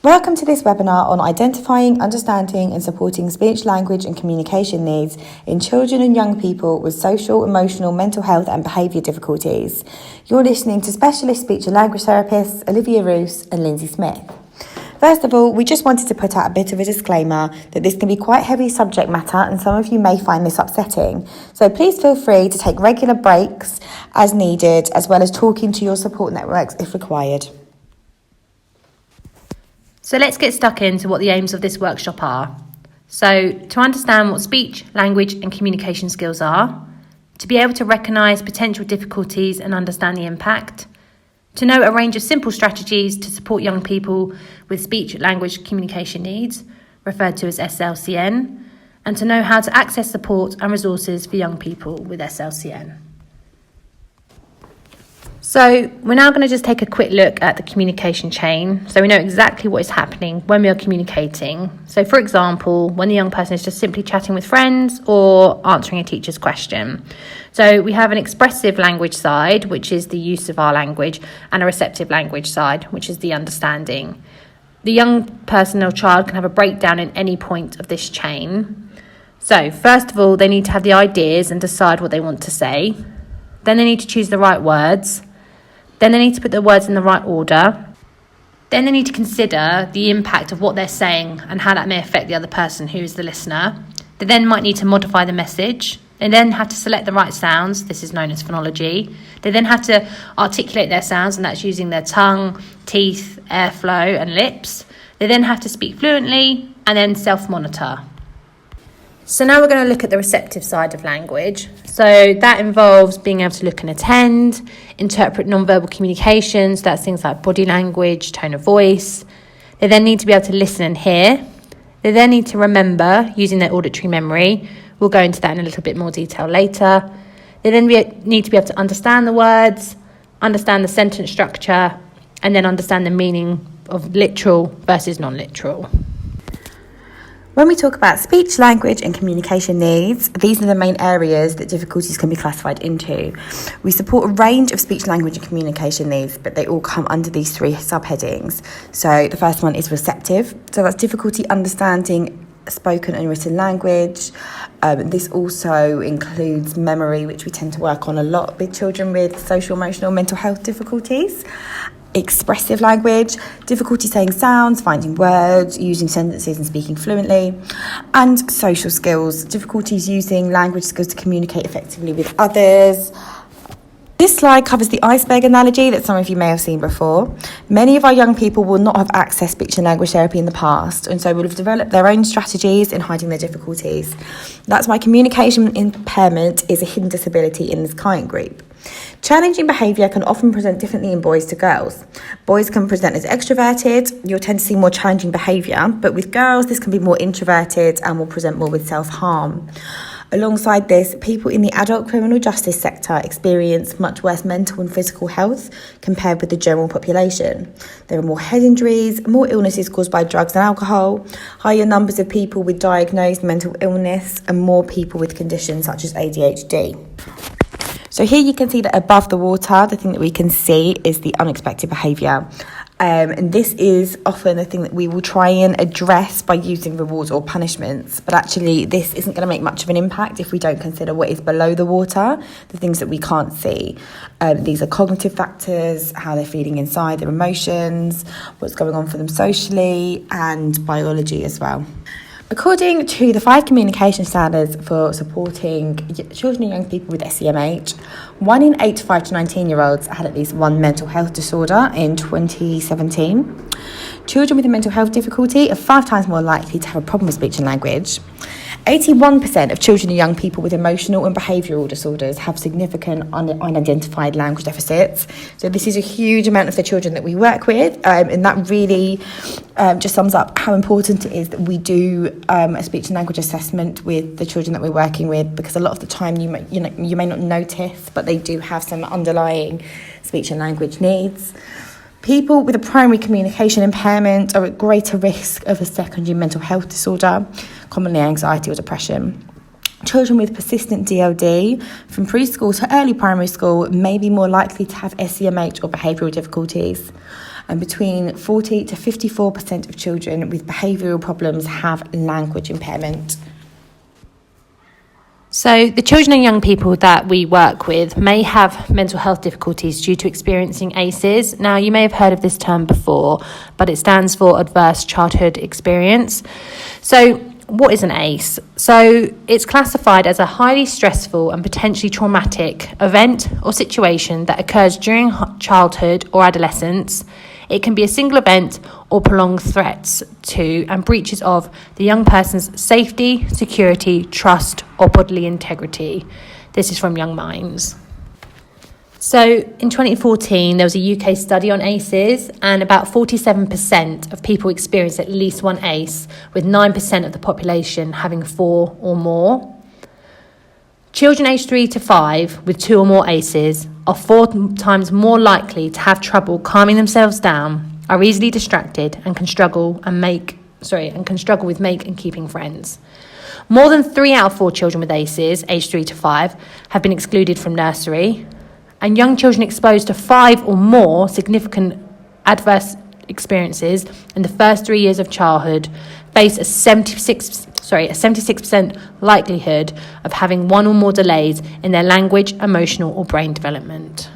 Welcome to this webinar on identifying, understanding and supporting speech, language and communication needs in children and young people with social, emotional, mental health and behaviour difficulties. You're listening to specialist speech and language therapists Olivia Roos and Lindsay Smith. First of all, we just wanted to put out a bit of a disclaimer that this can be quite heavy subject matter and some of you may find this upsetting. So please feel free to take regular breaks as needed, as well as talking to your support networks if required. So let's get stuck into what the aims of this workshop are. So to understand what speech, language and communication skills are, to be able to recognise potential difficulties and understand the impact, to know a range of simple strategies to support young people with speech, language, communication needs, referred to as SLCN, and to know how to access support and resources for young people with SLCN. So we're now going to just take a quick look at the communication chain so we know exactly what is happening when we are communicating. So for example, when the young person is just simply chatting with friends or answering a teacher's question. So we have an expressive language side, which is the use of our language, and a receptive language side, which is the understanding. The young person or child can have a breakdown in any point of this chain. So first of all, they need to have the ideas and decide what they want to say. Then they need to choose the right words. Then they need to put the words in the right order. Then they need to consider the impact of what they're saying and how that may affect the other person who is the listener. They then might need to modify the message. They then have to select the right sounds. This is known as phonology. They then have to articulate their sounds, and that's using their tongue, teeth, airflow and lips. They then have to speak fluently and then self-monitor. So now we're going to look at the receptive side of language. So that involves being able to look and attend, interpret non-verbal communications. That's things like body language, tone of voice. They then need to be able to listen and hear. They then need to remember using their auditory memory. We'll go into that in a little bit more detail later. They then need to be able to understand the words, understand the sentence structure, and then understand the meaning of literal versus non-literal. When we talk about speech, language and communication needs, these are the main areas that difficulties can be classified into. We support a range of speech, language and communication needs, but they all come under these three subheadings. So the first one is receptive. So that's difficulty understanding spoken and written language. This also includes memory, which we tend to work on a lot with children with social, emotional, mental health difficulties. Expressive language, difficulty saying sounds, finding words, using sentences and speaking fluently. And social skills, difficulties using language skills to communicate effectively with others. This slide covers the iceberg analogy that some of you may have seen before. Many of our young people will not have accessed speech and language therapy in the past, and so will have developed their own strategies in hiding their difficulties. That's why communication impairment is a hidden disability in this client group. Challenging behaviour can often present differently in boys to girls. Boys can present as extroverted, you'll tend to see more challenging behaviour, but with girls this can be more introverted and will present more with self-harm. Alongside this, people in the adult criminal justice sector experience much worse mental and physical health compared with the general population. There are more head injuries, more illnesses caused by drugs and alcohol, higher numbers of people with diagnosed mental illness, and more people with conditions such as ADHD. So here you can see that above the water, the thing that we can see is the unexpected behaviour. And this is often a thing that we will try and address by using rewards or punishments. But actually, this isn't going to make much of an impact if we don't consider what is below the water, the things that we can't see. These are cognitive factors, how they're feeling inside, their emotions, what's going on for them socially, and biology as well. According to the 5 communication standards for supporting children and young people with SEMH, 1 in 8 5 to 19-year-olds had at least one mental health disorder in 2017. Children with a mental health difficulty are 5 times more likely to have a problem with speech and language. 81% of children and young people with emotional and behavioural disorders have significant unidentified language deficits. So this is a huge amount of the children that we work with, and that really just sums up how important it is that we do a speech and language assessment with the children that we're working with, because a lot of the time you may not notice, but they do have some underlying speech and language needs. People with a primary communication impairment are at greater risk of a secondary mental health disorder, commonly anxiety or depression. Children with persistent DLD from preschool to early primary school may be more likely to have SEMH or behavioural difficulties. And between 40 to 54% of children with behavioural problems have language impairment. So the children and young people that we work with may have mental health difficulties due to experiencing ACEs. Now, you may have heard of this term before, but it stands for Adverse Childhood Experience. So what is an ACE? So it's classified as a highly stressful and potentially traumatic event or situation that occurs during childhood or adolescence. It can be a single event or prolonged threats to and breaches of the young person's safety, security, trust, or bodily integrity. This is from Young Minds. So in 2014, there was a UK study on ACEs, and about 47% of people experienced at least one ACE, with 9% of the population having 4 or more. Children aged 3 to 5 with 2 or more ACEs are 4 times more likely to have trouble calming themselves down, are easily distracted, and can struggle with make and keeping friends. More than 3 out of 4 children with ACEs aged 3 to 5 have been excluded from nursery, and young children exposed to 5 or more significant adverse experiences in the first 3 years of childhood face a 76% likelihood of having 1 or more delays in their language, emotional, or brain development.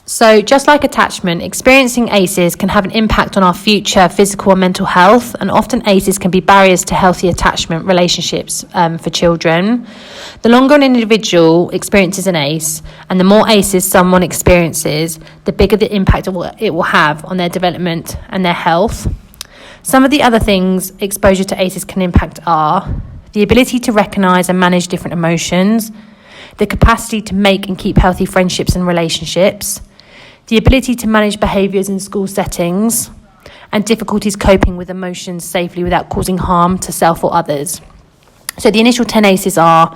So just like attachment, experiencing ACEs can have an impact on our future physical and mental health, and often ACEs can be barriers to healthy attachment relationships for children. The longer an individual experiences an ACE, and the more ACEs someone experiences, the bigger the impact it will have on their development and their health. Some of the other things exposure to ACEs can impact are the ability to recognise and manage different emotions, the capacity to make and keep healthy friendships and relationships, the ability to manage behaviours in school settings, and difficulties coping with emotions safely without causing harm to self or others. So the initial 10 ACEs are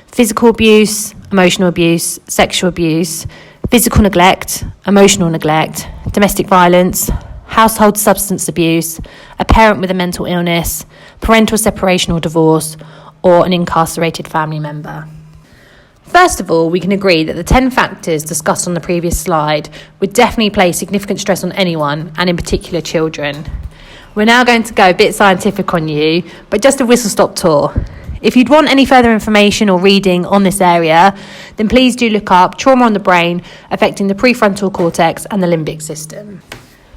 physical abuse, emotional abuse, sexual abuse, physical neglect, emotional neglect, domestic violence, household substance abuse, a parent with a mental illness, parental separation or divorce, or an incarcerated family member. First of all, we can agree that the 10 factors discussed on the previous slide would definitely place significant stress on anyone, and in particular children. We're now going to go a bit scientific on you, but just a whistle-stop tour. If you'd want any further information or reading on this area, then please do look up trauma on the brain affecting the prefrontal cortex and the limbic system.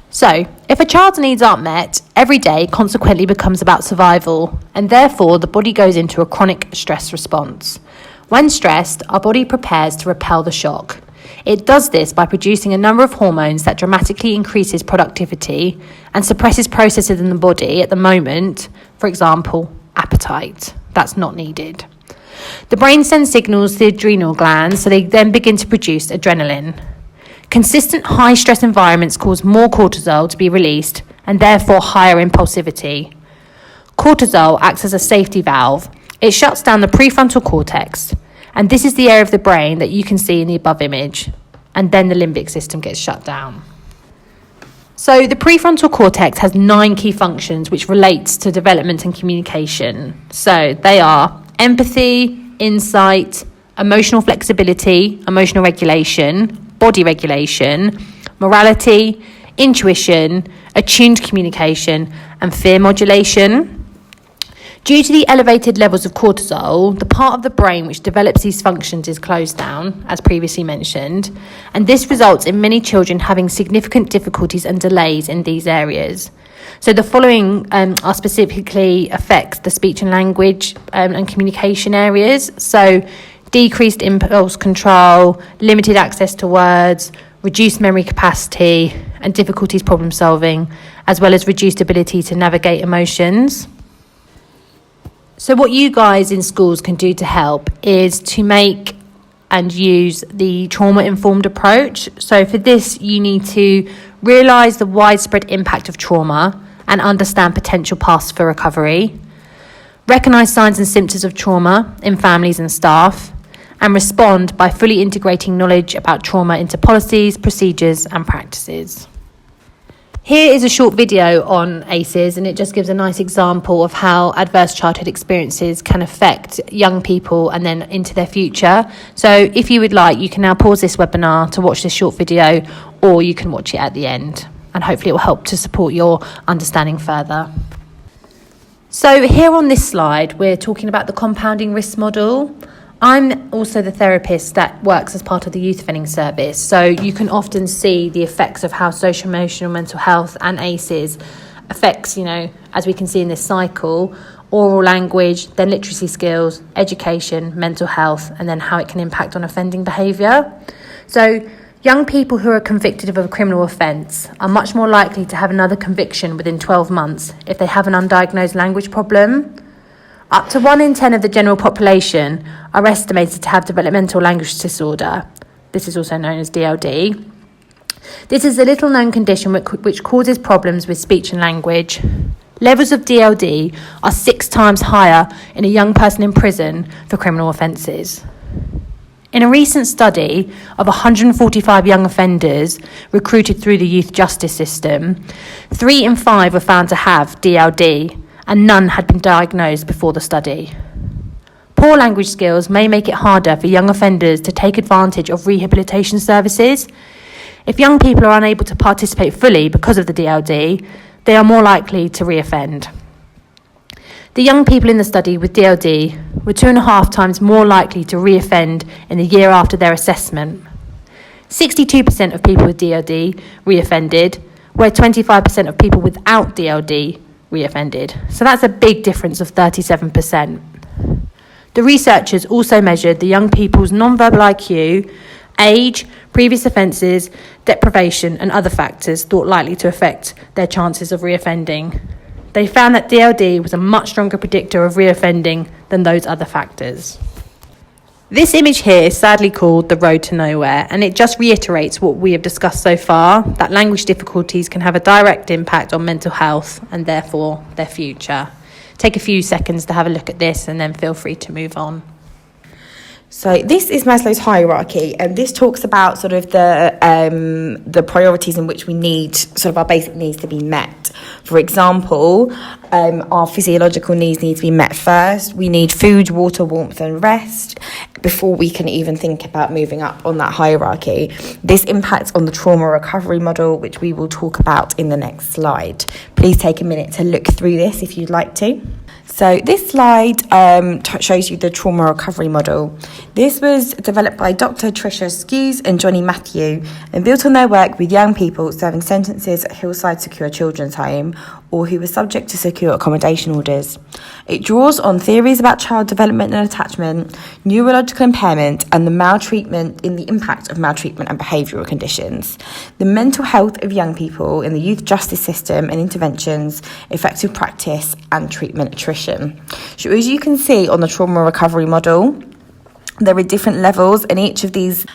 So, if a child's needs aren't met, every day consequently becomes about survival, and therefore the body goes into a chronic stress response. When stressed, our body prepares to repel the shock. It does this by producing a number of hormones that dramatically increases productivity and suppresses processes in the body at the moment, for example, appetite. That's not needed. The brain sends signals to the adrenal glands, so they then begin to produce adrenaline. Consistent high-stress environments cause more cortisol to be released and therefore higher impulsivity. Cortisol acts as a safety valve. It shuts down the prefrontal cortex, and this is the area of the brain that you can see in the above image, and then the limbic system gets shut down. So the prefrontal cortex has 9 key functions which relates to development and communication. So they are empathy, insight, emotional flexibility, emotional regulation, body regulation, morality, intuition, attuned communication, and fear modulation. Due to the elevated levels of cortisol, the part of the brain which develops these functions is closed down, as previously mentioned, and this results in many children having significant difficulties and delays in these areas. So the following are specifically affects the speech and language and communication areas. So decreased impulse control, limited access to words, reduced memory capacity, and difficulties problem solving, as well as reduced ability to navigate emotions. So what you guys in schools can do to help is to make and use the trauma-informed approach. So for this, you need to realise the widespread impact of trauma and understand potential paths for recovery, recognise signs and symptoms of trauma in families and staff, and respond by fully integrating knowledge about trauma into policies, procedures, and practices. Here is a short video on ACEs, and it just gives a nice example of how adverse childhood experiences can affect young people and then into their future. So if you would like, you can now pause this webinar to watch this short video, or you can watch it at the end. and hopefully it will help to support your understanding further. So here on this slide, we're talking about the compounding risk model. I'm also the therapist that works as part of the youth offending service, so you can often see the effects of how social, emotional, mental health and ACEs affects, as we can see in this cycle, oral language, then literacy skills, education, mental health, and then how it can impact on offending behaviour. So young people who are convicted of a criminal offence are much more likely to have another conviction within 12 months if they have an undiagnosed language problem. Up to 1 in 10 of the general population are estimated to have developmental language disorder. This is also known as DLD. This is a little known condition which causes problems with speech and language. Levels of DLD are 6 times higher in a young person in prison for criminal offences. In a recent study of 145 young offenders recruited through the youth justice system, 3 in 5 were found to have DLD, and none had been diagnosed before the study. Poor language skills may make it harder for young offenders to take advantage of rehabilitation services. If young people are unable to participate fully because of the DLD, they are more likely to reoffend. The young people in the study with DLD were 2.5 times more likely to reoffend in the year after their assessment. 62% of people with DLD reoffended, where 25% of people without DLD reoffended. So that's a big difference of 37%. The researchers also measured the young people's non-verbal IQ, age, previous offences, deprivation and other factors thought likely to affect their chances of reoffending. They found that DLD was a much stronger predictor of reoffending than those other factors. This image here is sadly called the road to nowhere, and it just reiterates what we have discussed so far, that language difficulties can have a direct impact on mental health and therefore their future. Take a few seconds to have a look at this and then feel free to move on. So this is Maslow's hierarchy, and this talks about sort of the priorities in which we need sort of our basic needs to be met. For example, our physiological needs need to be met first. We need food, water, warmth and rest before we can even think about moving up on that hierarchy. This impacts on the trauma recovery model, which we will talk about in the next slide. Please take a minute to look through this if you'd like to. So this slide shows you the trauma recovery model. This was developed by Dr. Tricia Skews and Johnny Matthew and built on their work with young people serving sentences at Hillside Secure Children's Home or who were subject to secure accommodation orders. It draws on theories about child development and attachment, neurological impairment and the impact of maltreatment and behavioural conditions, the mental health of young people in the youth justice system and interventions, effective practice and treatment attrition. So as you can see on the trauma recovery model, there are different levels and each of these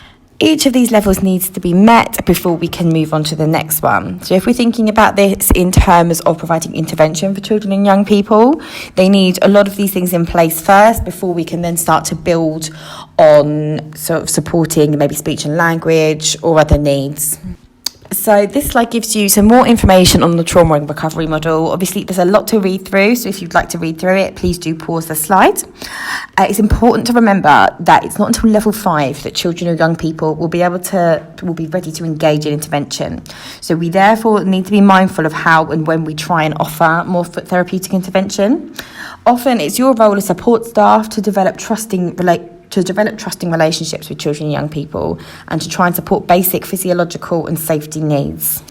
levels needs to be met before we can move on to the next one. So if we're thinking about this in terms of providing intervention for children and young people, they need a lot of these things in place first before we can then start to build on sort of supporting maybe speech and language or other needs. So this slide gives you some more information on the trauma and recovery model. Obviously, there's a lot to read through, so if you'd like to read through it, please do pause the slide. It's important to remember that it's not until level 5 that children or young people will be ready to engage in intervention. So we therefore need to be mindful of how and when we try and offer more therapeutic intervention. Often it's your role as support staff to develop trusting relationships with children and young people and to try and support basic physiological and safety needs.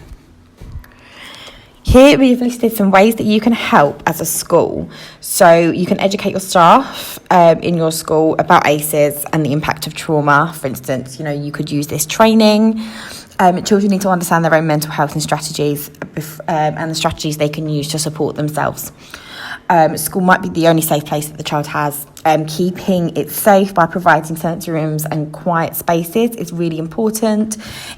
Here we've listed some ways that you can help as a school. So you can educate your staff in your school about ACEs and the impact of trauma. For instance, you could use this training. Children need to understand their own mental health and strategies and the strategies they can use to support themselves. School might be the only safe place that the child has. Keeping it safe by providing sensory rooms and quiet spaces is really important.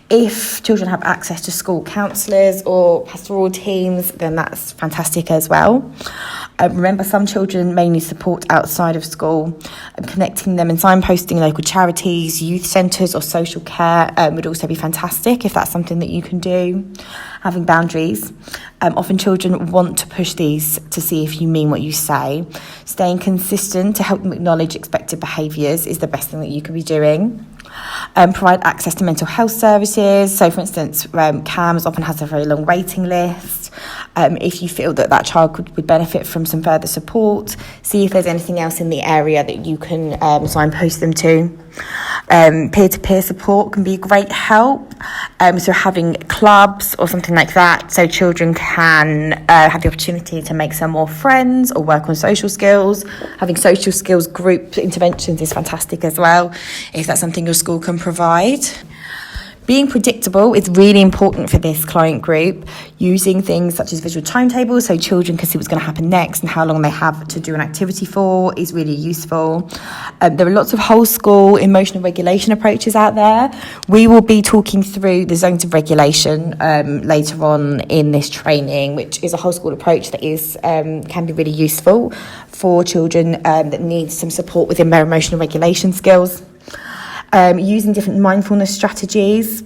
If children have access to school counsellors or pastoral teams, then that's fantastic as well. Remember, some children may need support outside of school. Connecting them and signposting local charities, youth centres or social care would also be fantastic if that's something that you can do. Having boundaries. Often children want to push these to see if you mean what you say. Staying consistent to help them acknowledge expected behaviours is the best thing that you could be doing. Provide access to mental health services. So, for instance, CAMS often has a very long waiting list. If you feel that child would benefit from some further support, see if there's anything else in the area that you can signpost them to. Peer-to-peer support can be a great help. So having clubs or something like that, so children can have the opportunity to make some more friends or work on social skills. Having social skills group interventions is fantastic as well, if that's something your school can provide. Being predictable is really important for this client group. Using things such as visual timetables so children can see what's going to happen next and how long they have to do an activity for is really useful. There are lots of whole school emotional regulation approaches out there. We will be talking through the zones of regulation later on in this training, which is a whole school approach that is can be really useful for children that need some support within their emotional regulation skills. Using different mindfulness strategies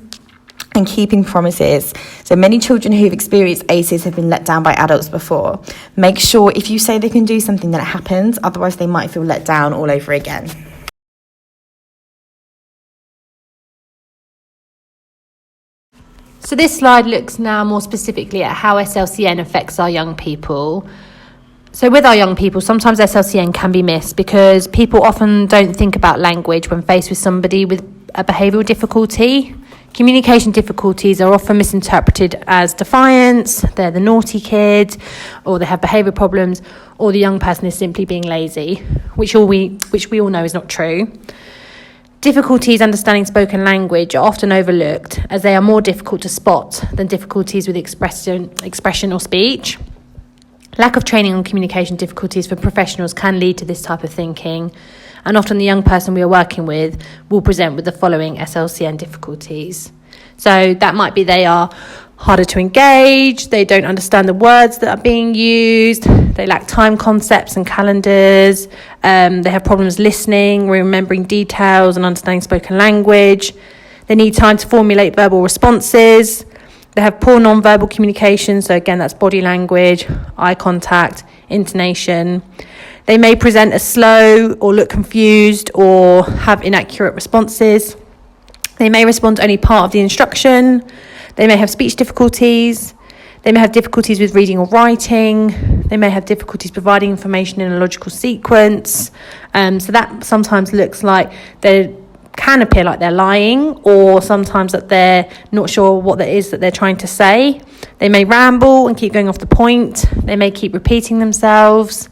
and keeping promises. So many children who've experienced ACEs have been let down by adults before. Make sure if you say they can do something that it happens, otherwise they might feel let down all over again. So this slide looks now more specifically at how SLCN affects our young people. So with our young people, sometimes SLCN can be missed because people often don't think about language when faced with somebody with a behavioural difficulty. Communication difficulties are often misinterpreted as defiance, they're the naughty kid, or they have behaviour problems, or the young person is simply being lazy, which we all know is not true. Difficulties understanding spoken language are often overlooked as they are more difficult to spot than difficulties with expression or speech. Lack of training on communication difficulties for professionals can lead to this type of thinking, and often the young person we are working with will present with the following SLCN difficulties. So that might be they are harder to engage, they don't understand the words that are being used, they lack time concepts and calendars, they have problems listening, remembering details and understanding spoken language, they need time to formulate verbal responses. They have poor non-verbal communication, so again, that's body language, eye contact, intonation. They may present as slow or look confused or have inaccurate responses. They may respond to only part of the instruction. They may have speech difficulties. They may have difficulties with reading or writing. They may have difficulties providing information in a logical sequence. So that sometimes looks like they can appear like they're lying, or sometimes that they're not sure what it is that they're trying to say. They may ramble and keep going off the point. They may keep repeating themselves.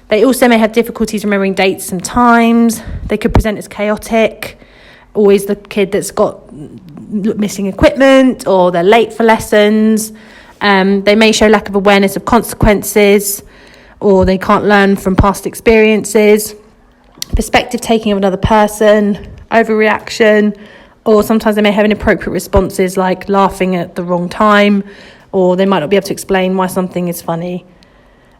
They also may have difficulties remembering dates and times. They could present as chaotic, always the kid that's got missing equipment, or they're late for lessons. They may show lack of awareness of consequences, or they can't learn from past experiences. Perspective taking of another person, overreaction, or sometimes they may have inappropriate responses like laughing at the wrong time, or they might not be able to explain why something is funny.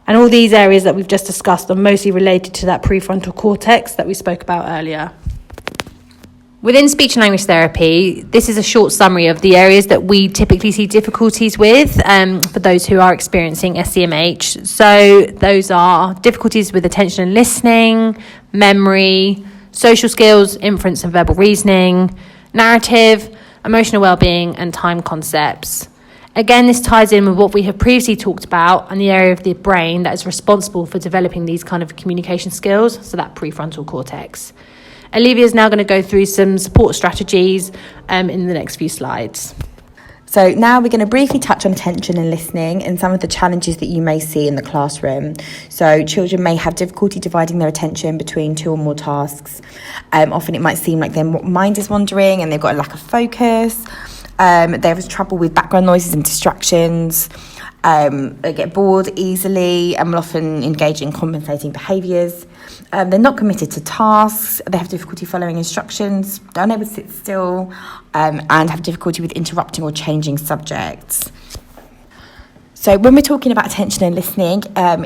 And all these areas that we've just discussed are mostly related to that prefrontal cortex that we spoke about earlier. Within speech and language therapy, this is a short summary of the areas that we typically see difficulties with for those who are experiencing SEMH. So those are difficulties with attention and listening, memory, social skills, inference and verbal reasoning, narrative, emotional well-being, and time concepts. Again, this ties in with what we have previously talked about and the area of the brain that is responsible for developing these kind of communication skills, so that prefrontal cortex. Olivia is now going to go through some support strategies in the next few slides. So now we're going to briefly touch on attention and listening and some of the challenges that you may see in the classroom. So children may have difficulty dividing their attention between two or more tasks. Often it might seem like their mind is wandering and they've got a lack of focus. They have trouble with background noises and distractions. They get bored easily and will often engage in compensating behaviours. They're not committed to tasks. They have difficulty following instructions. They're unable to sit still and have difficulty with interrupting or changing subjects. So when we're talking about attention and listening,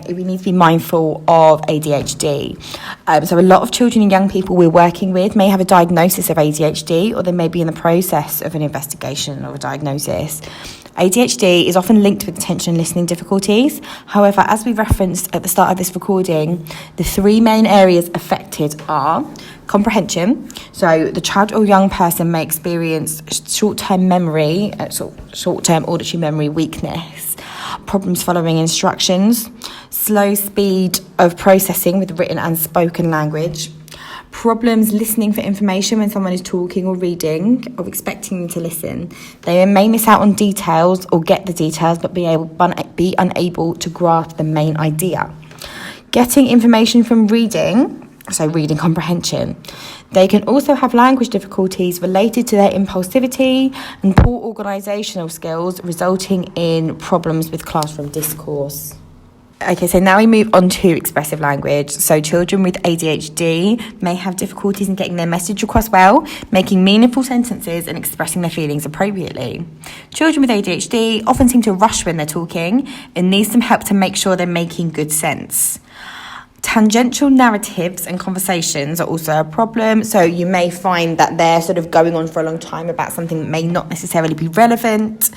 we need to be mindful of ADHD. So a lot of children and young people we're working with may have a diagnosis of ADHD, or they may be in the process of an investigation of a diagnosis. ADHD is often linked with attention and listening difficulties. However, as we referenced at the start of this recording, the three main areas affected are comprehension. So the child or young person may experience short-term auditory memory weakness, problems following instructions, slow speed of processing with written and spoken language, problems listening for information when someone is talking or reading, or expecting them to listen. They may miss out on details or get the details but be unable to grasp the main idea. Getting information from reading, so reading comprehension. They can also have language difficulties related to their impulsivity and poor organisational skills, resulting in problems with classroom discourse. Okay, so now we move on to expressive language. So children with ADHD may have difficulties in getting their message across well, making meaningful sentences and expressing their feelings appropriately. Children with ADHD often seem to rush when they're talking and need some help to make sure they're making good sense. Tangential narratives and conversations are also a problem. So you may find that they're sort of going on for a long time about something that may not necessarily be relevant,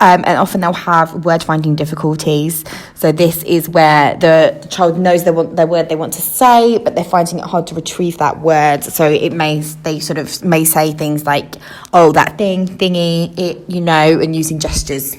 and often they'll have word finding difficulties. So this is where the child knows their word they want to say, but they're finding it hard to retrieve that word. So they may say things like, "Oh, that thing, thingy, it, and using gestures."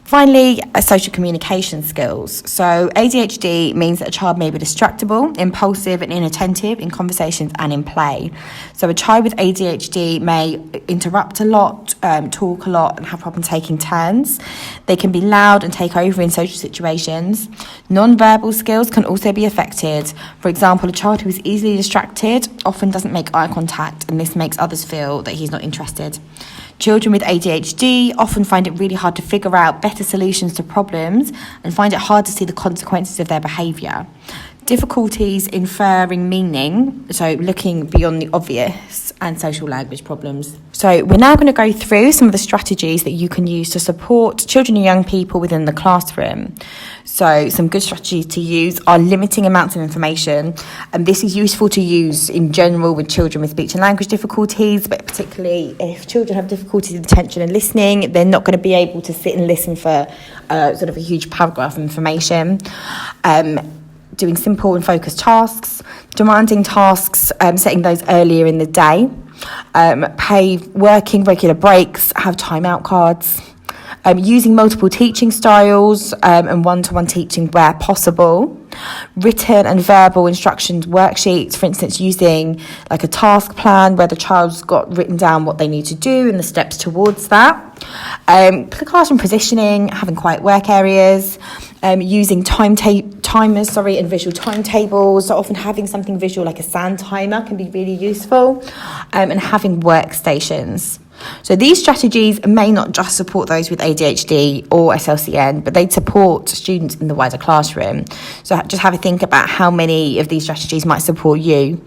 Finally, social communication skills. So ADHD means that a child may be distractible, impulsive and inattentive in conversations and in play. So a child with ADHD may interrupt a lot, talk a lot and have problems taking turns. They can be loud and take over in social situations. Non-verbal skills can also be affected. For example, a child who is easily distracted often doesn't make eye contact, and this makes others feel that he's not interested. Children with ADHD often find it really hard to figure out better solutions to problems and find it hard to see the consequences of their behaviour. Difficulties inferring meaning, so looking beyond the obvious, and social language problems. So we're now going to go through some of the strategies that you can use to support children and young people within the classroom. So some good strategies to use are limiting amounts of information, and this is useful to use in general with children with speech and language difficulties, but particularly if children have difficulties with attention and listening, they're not going to be able to sit and listen for sort of a huge paragraph of information. Doing simple and focused tasks, demanding tasks, setting those earlier in the day, working regular breaks, have timeout cards, using multiple teaching styles and one-to-one teaching where possible, written and verbal instructions worksheets, for instance, using like a task plan where the child's got written down what they need to do and the steps towards that, classroom positioning, having quiet work areas, using timers and visual timetables. So often having something visual like a sand timer can be really useful, and having workstations. So these strategies may not just support those with ADHD or SLCN, but they support students in the wider classroom. So just have a think about how many of these strategies might support you.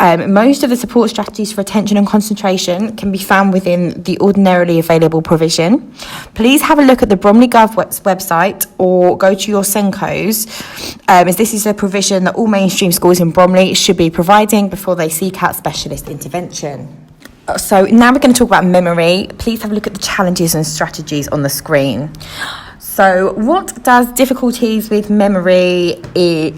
Most of the support strategies for attention and concentration can be found within the ordinarily available provision. Please have a look at the Bromley Gov website or go to your Sencos, as this is a provision that all mainstream schools in Bromley should be providing before they seek out specialist intervention. So now we're going to talk about memory. Please have a look at the challenges and strategies on the screen. So what does difficulties with memory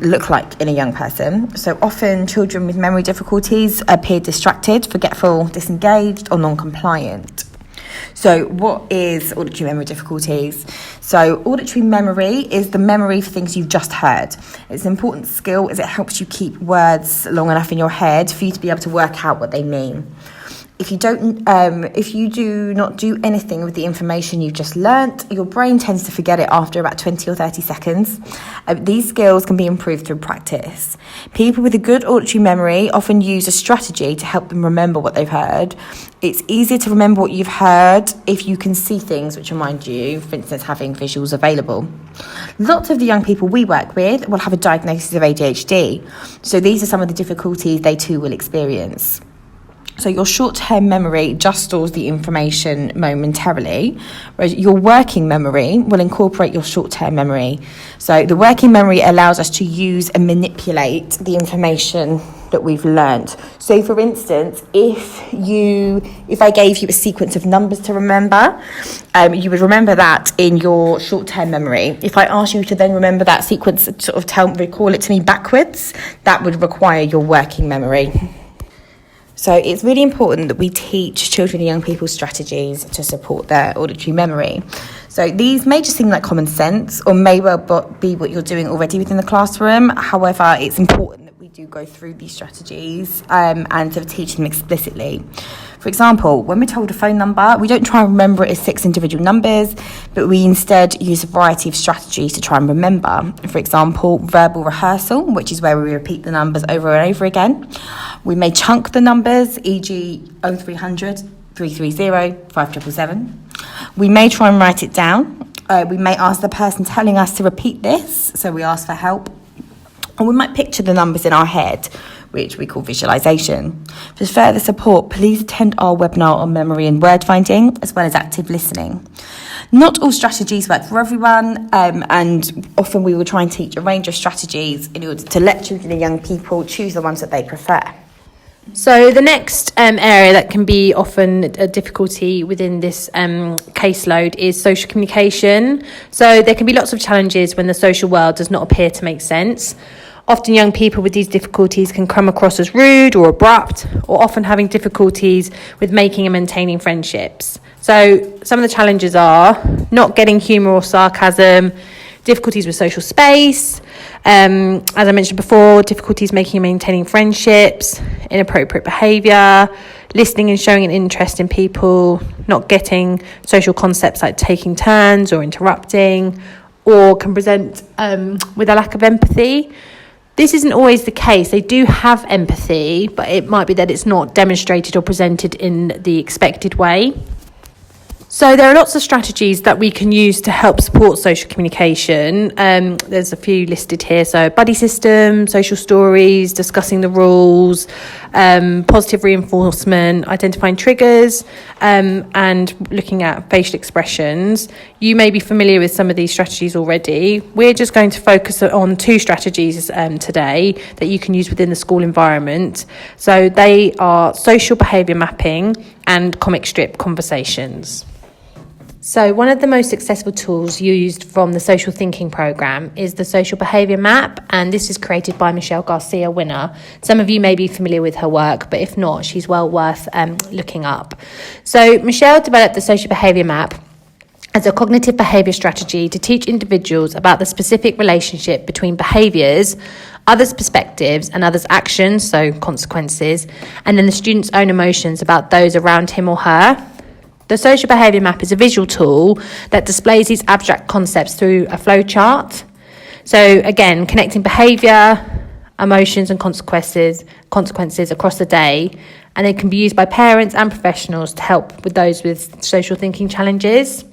look like in a young person? So often children with memory difficulties appear distracted, forgetful, disengaged or non-compliant. So what is auditory memory difficulties? So auditory memory is the memory for things you've just heard. It's an important skill as it helps you keep words long enough in your head for you to be able to work out what they mean. If you do not do anything with the information you've just learnt, your brain tends to forget it after about 20 or 30 seconds. These skills can be improved through practice. People with a good auditory memory often use a strategy to help them remember what they've heard. It's easier to remember what you've heard if you can see things which remind you, for instance, having visuals available. Lots of the young people we work with will have a diagnosis of ADHD, so these are some of the difficulties they too will experience. So your short-term memory just stores the information momentarily, whereas your working memory will incorporate your short-term memory. So the working memory allows us to use and manipulate the information that we've learnt. So for instance, if I gave you a sequence of numbers to remember, you would remember that in your short-term memory. If I asked you to then remember that sequence, sort of recall it to me backwards, that would require your working memory. So it's really important that we teach children and young people strategies to support their auditory memory. So these may just seem like common sense or may well be what you're doing already within the classroom. However, it's important that we do go through these strategies and to teach them explicitly. For example, when we're told a phone number, we don't try and remember it as 6 individual numbers, but we instead use a variety of strategies to try and remember. For example, verbal rehearsal, which is where we repeat the numbers over and over again. We may chunk the numbers, e.g. 0300, 330, 5777. We may try and write it down. We may ask the person telling us to repeat this, so we ask for help. And we might picture the numbers in our head, which we call visualization. For further support, please attend our webinar on memory and word finding, as well as active listening. Not all strategies work for everyone, and often we will try and teach a range of strategies in order to let children and young people choose the ones that they prefer. So the next area that can be often a difficulty within this caseload is social communication. So there can be lots of challenges when the social world does not appear to make sense. Often young people with these difficulties can come across as rude or abrupt, or often having difficulties with making and maintaining friendships. So some of the challenges are not getting humour or sarcasm, difficulties with social space, as I mentioned before, difficulties making and maintaining friendships, inappropriate behaviour, listening and showing an interest in people, not getting social concepts like taking turns or interrupting, or can present with a lack of empathy. This isn't always the case. They do have empathy, but it might be that it's not demonstrated or presented in the expected way. So there are lots of strategies that we can use to help support social communication. There's a few listed here. So buddy system, social stories, discussing the rules, positive reinforcement, identifying triggers, and looking at facial expressions. You may be familiar with some of these strategies already. We're just going to focus on 2 strategies today that you can use within the school environment. So they are social behaviour mapping and comic strip conversations. So one of the most successful tools used from the social thinking program is the social behaviour map, and this is created by Michelle Garcia Winner. Some of you may be familiar with her work, but if not, she's well worth looking up. So Michelle developed the social behaviour map as a cognitive behaviour strategy to teach individuals about the specific relationship between behaviours, others' perspectives and others' actions, so consequences, and then the student's own emotions about those around him or her. The social behaviour map is a visual tool that displays these abstract concepts through a flow chart. So again, connecting behaviour, emotions and consequences across the day, and it can be used by parents and professionals to help with those with social thinking challenges.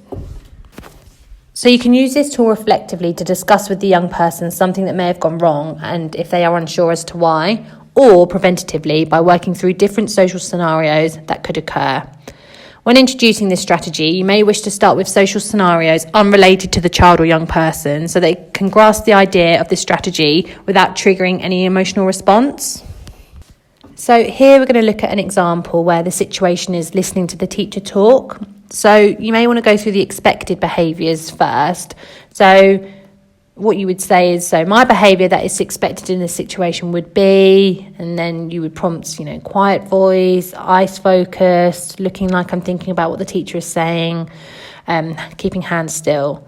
So you can use this tool reflectively to discuss with the young person something that may have gone wrong, and if they are unsure as to why, or preventatively by working through different social scenarios that could occur. When introducing this strategy, you may wish to start with social scenarios unrelated to the child or young person so they can grasp the idea of this strategy without triggering any emotional response. So here we're going to look at an example where the situation is listening to the teacher talk. So you may want to go through the expected behaviours first. So what you would say is, so my behaviour that is expected in this situation would be, and then you would prompt, quiet voice, eyes focused, looking like I'm thinking about what the teacher is saying, keeping hands still.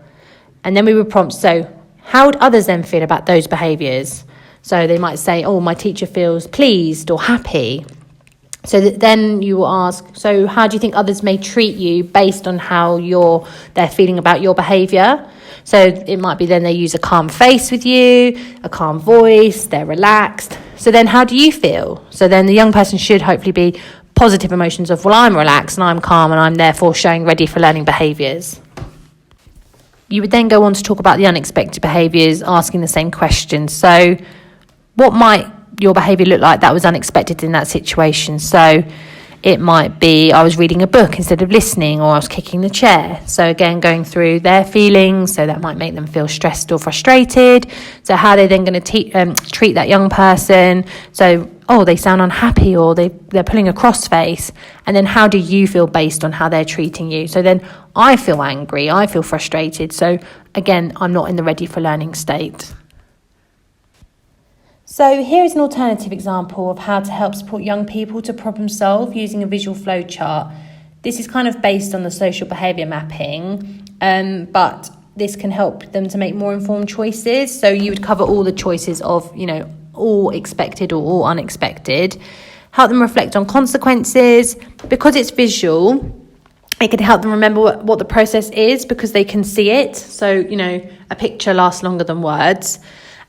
And then we would prompt, so how would others then feel about those behaviours? So they might say, oh, my teacher feels pleased or happy. So then you will ask, so how do you think others may treat you based on how they're feeling about your behaviour? So it might be then they use a calm face with you, a calm voice, they're relaxed. So then how do you feel? So then the young person should hopefully be positive emotions of, well, I'm relaxed and I'm calm and I'm therefore showing ready for learning behaviours. You would then go on to talk about the unexpected behaviours, asking the same questions. So what might your behaviour look like that was unexpected in that situation? So It might be I was reading a book instead of listening, or I was kicking the chair. So again, going through their feelings, so that might make them feel stressed or frustrated. So how are they then going to treat that young person? So, they sound unhappy, or they're pulling a cross face. And then how do you feel based on how they're treating you? So then I feel angry, I feel frustrated. So again, I'm not in the ready for learning state. So here is an alternative example of how to help support young people to problem solve using a visual flow chart. This is kind of based on the social behaviour mapping, but this can help them to make more informed choices. So you would cover all the choices of, all expected or all unexpected. Help them reflect on consequences. Because it's visual, it can help them remember what the process is, because they can see it. So, a picture lasts longer than words.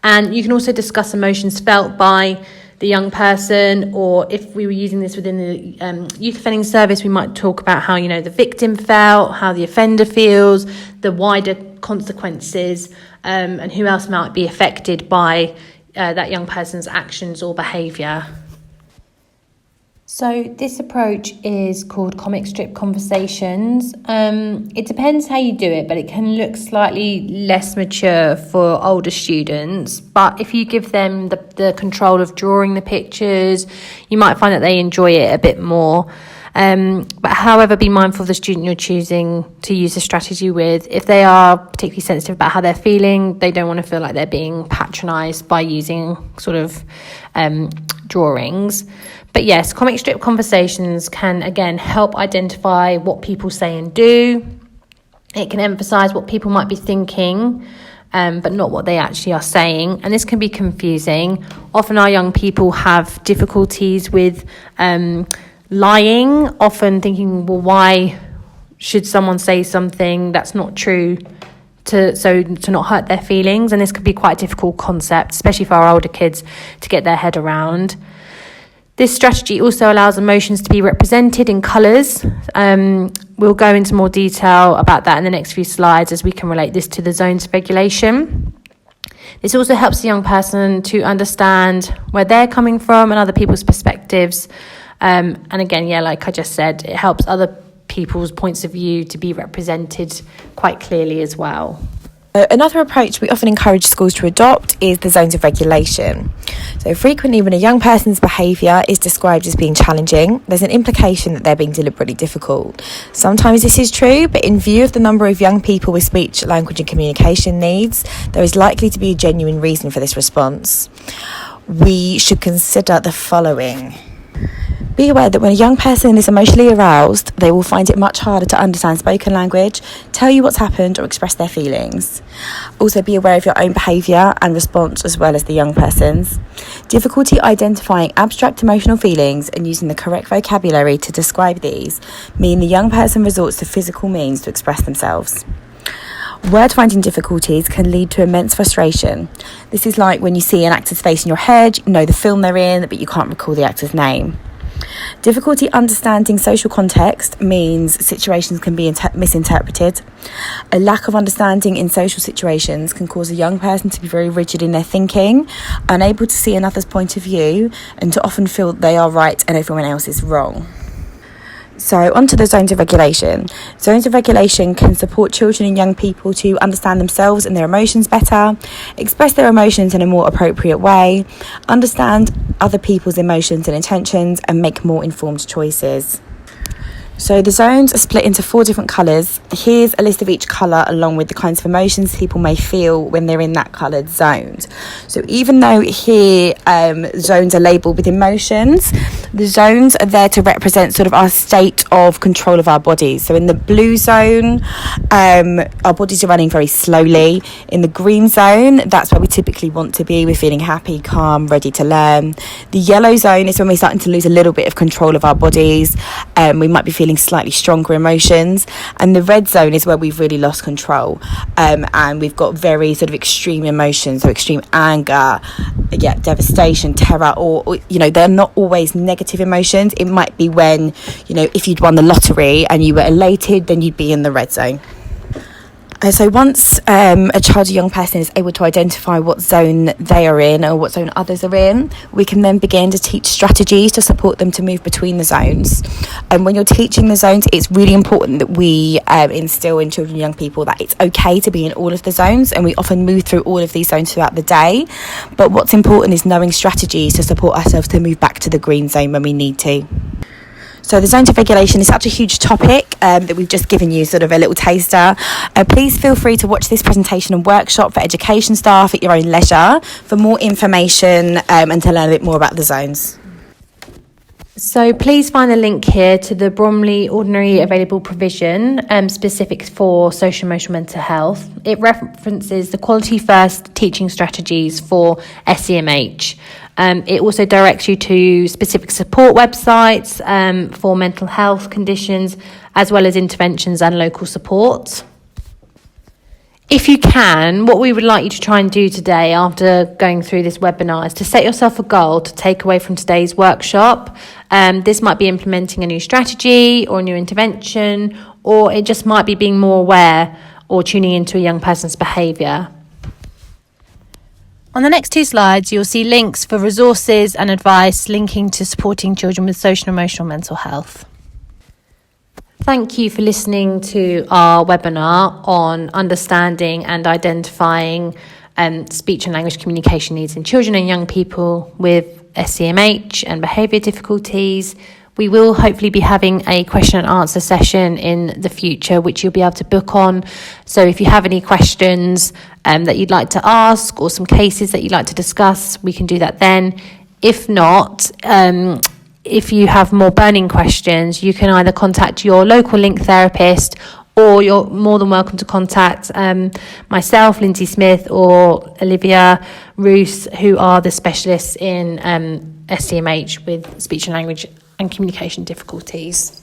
And you can also discuss emotions felt by the young person, or if we were using this within the youth offending service, we might talk about how, the victim felt, how the offender feels, the wider consequences, and who else might be affected by that young person's actions or behaviour. So this approach is called comic strip conversations. It depends how you do it, but it can look slightly less mature for older students. But if you give them the control of drawing the pictures, you might find that they enjoy it a bit more. But however, be mindful of the student you're choosing to use the strategy with. If they are particularly sensitive about how they're feeling, they don't want to feel like they're being patronised by using sort of drawings. But yes, comic strip conversations can, again, help identify what people say and do. It can emphasise what people might be thinking, but not what they actually are saying. And this can be confusing. Often our young people have difficulties with lying, often thinking, well, why should someone say something that's not true to not hurt their feelings? And this can be quite a difficult concept, especially for our older kids, to get their head around. This strategy also allows emotions to be represented in colours. We'll go into more detail about that in the next few slides, as we can relate this to the zones of regulation. This also helps the young person to understand where they're coming from and other people's perspectives. And again, like I just said, it helps other people's points of view to be represented quite clearly as well. Another approach we often encourage schools to adopt is the zones of regulation. So frequently when a young person's behaviour is described as being challenging, there's an implication that they're being deliberately difficult. Sometimes this is true, but in view of the number of young people with speech, language and communication needs, there is likely to be a genuine reason for this response. We should consider the following. Be aware that when a young person is emotionally aroused, they will find it much harder to understand spoken language, tell you what's happened or express their feelings. Also be aware of your own behaviour and response as well as the young person's. Difficulty identifying abstract emotional feelings and using the correct vocabulary to describe these mean the young person resorts to physical means to express themselves. Word finding difficulties can lead to immense frustration. This is like when you see an actor's face in your head, you know the film they're in, but you can't recall the actor's name. Difficulty understanding social context means situations can be misinterpreted. A lack of understanding in social situations can cause a young person to be very rigid in their thinking, unable to see another's point of view, and to often feel they are right and everyone else is wrong. So onto the zones of regulation. Zones of regulation can support children and young people to understand themselves and their emotions better, express their emotions in a more appropriate way, understand other people's emotions and intentions, and make more informed choices. So the zones are split into 4 different colours. Here's a list of each colour along with the kinds of emotions people may feel when they're in that coloured zone. So even though here zones are labelled with emotions, the zones are there to represent sort of our state of control of our bodies. So in the blue zone, our bodies are running very slowly. In the green zone, that's where we typically want to be. We're feeling happy, calm, ready to learn. The yellow zone is when we're starting to lose a little bit of control of our bodies. We might be feeling slightly stronger emotions, and the red zone is where we've really lost control, and we've got very sort of extreme emotions, so extreme anger, devastation, terror, or they're not always negative emotions. It might be when if you'd won the lottery and you were elated, then you'd be in the red zone. So once a child or young person is able to identify what zone they are in or what zone others are in, we can then begin to teach strategies to support them to move between the zones. And when you're teaching the zones, it's really important that we instill in children and young people that it's okay to be in all of the zones, and we often move through all of these zones throughout the day. But what's important is knowing strategies to support ourselves to move back to the green zone when we need to. So the zones of regulation is such a huge topic that we've just given you sort of a little taster. Please feel free to watch this presentation and workshop for education staff at your own leisure for more information and to learn a bit more about the zones. So please find the link here to the Bromley Ordinary Available Provision specific for social emotional mental health. It references the Quality First teaching strategies for SEMH. It also directs you to specific support websites for mental health conditions, as well as interventions and local support. If you can, what we would like you to try and do today after going through this webinar is to set yourself a goal to take away from today's workshop. This might be implementing a new strategy or a new intervention, or it just might be being more aware or tuning into a young person's behaviour. On the next two slides, you'll see links for resources and advice linking to supporting children with social and emotional mental health. Thank you for listening to our webinar on understanding and identifying speech and language communication needs in children and young people with SEMH and behaviour difficulties. We will hopefully be having a question and answer session in the future, which you'll be able to book on. So if you have any questions that you'd like to ask or some cases that you'd like to discuss, we can do that then. If not, if you have more burning questions, you can either contact your local link therapist, or you're more than welcome to contact myself, Lindsay Smith, or Olivia Roos, who are the specialists in SEMH with speech and language and communication difficulties.